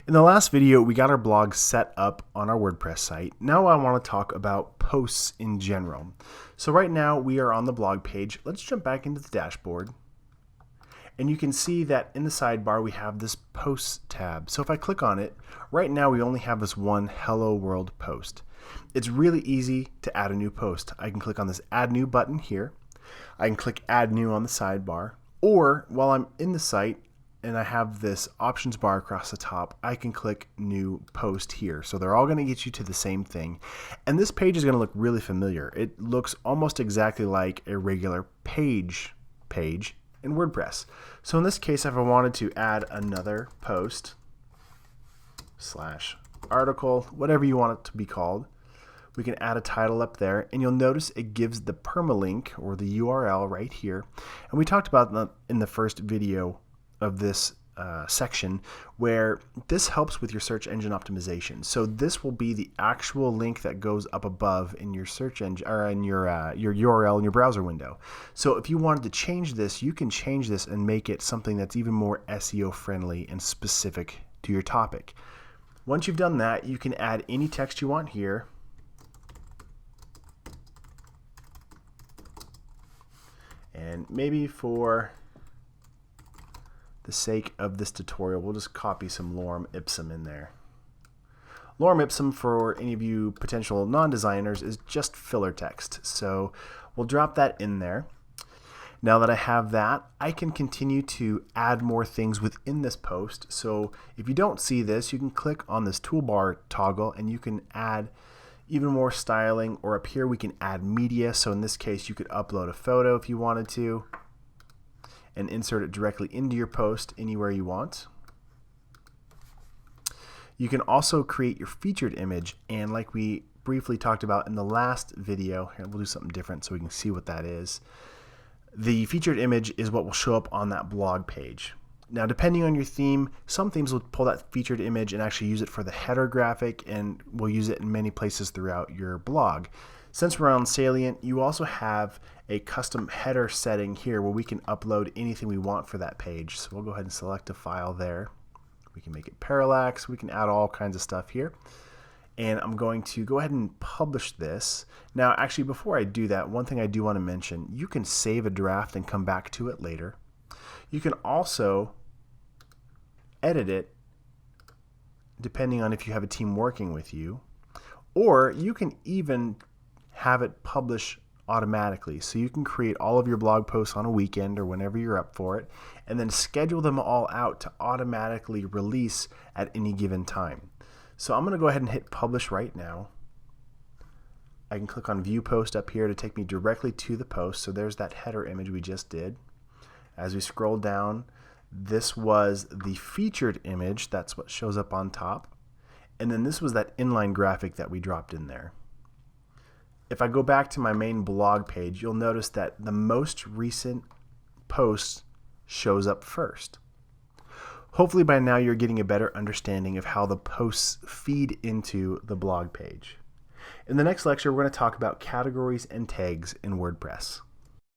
In the last video, we got our blog set up on our WordPress site. Now I want to talk about posts in general. So right now we are on the blog page. Let's jump back into the dashboard. And you can see that in the sidebar we have this Posts tab. So if I click on it, right now we only have this one Hello World post. It's really easy to add a new post. I can click on this Add New button here. I can click Add New on the sidebar. Or while I'm in the site, and I have this options bar across the top, I can click New Post here. So they're all going to get you to the same thing. And this page is going to look really familiar. It looks almost exactly like a regular page in WordPress. So in this case, if I wanted to add another post / article, whatever you want it to be called, we can add a title up there, and you'll notice it gives the permalink or the URL right here. And we talked about in the first video of this section where this helps with your search engine optimization. So this will be the actual link that goes up above in your search engine or in your URL in your browser window. So if you wanted to change this, you can change this and make it something that's even more SEO friendly and specific to your topic. Once you've done that, you can add any text you want here. And maybe for the sake of this tutorial, we'll just copy some lorem ipsum in there. Lorem ipsum, for any of you potential non-designers, is just filler text. So we'll drop that in there. Now that I have that, I can continue to add more things within this post. So if you don't see this, you can click on this toolbar toggle and you can add even more styling, or up here we can add media. So in this case, you could upload a photo if you wanted to and insert it directly into your post anywhere you want. You can also create your featured image, and like we briefly talked about in the last video, here we'll do something different so we can see what that is. The featured image is what will show up on that blog page. Now, depending on your theme, some themes will pull that featured image and actually use it for the header graphic, and will use it in many places throughout your blog. Since we're on Salient, you also have a custom header setting here where we can upload anything we want for that page. So we'll go ahead and select a file there. We can make it parallax. We can add all kinds of stuff here. And I'm going to go ahead and publish this. Now, actually, before I do that, one thing I do want to mention, you can save a draft and come back to it later. You can also edit it depending on if you have a team working with you, or you can even have it publish automatically. So you can create all of your blog posts on a weekend or whenever you're up for it, and then schedule them all out to automatically release at any given time. So I'm going to go ahead and hit publish right now. I can click on view post up here to take me directly to the post. So there's that header image we just did. As we scroll down, this was the featured image. That's what shows up on top. And then this was that inline graphic that we dropped in there. If I go back to my main blog page, you'll notice that the most recent post shows up first. Hopefully by now you're getting a better understanding of how the posts feed into the blog page. In the next lecture, we're going to talk about categories and tags in WordPress.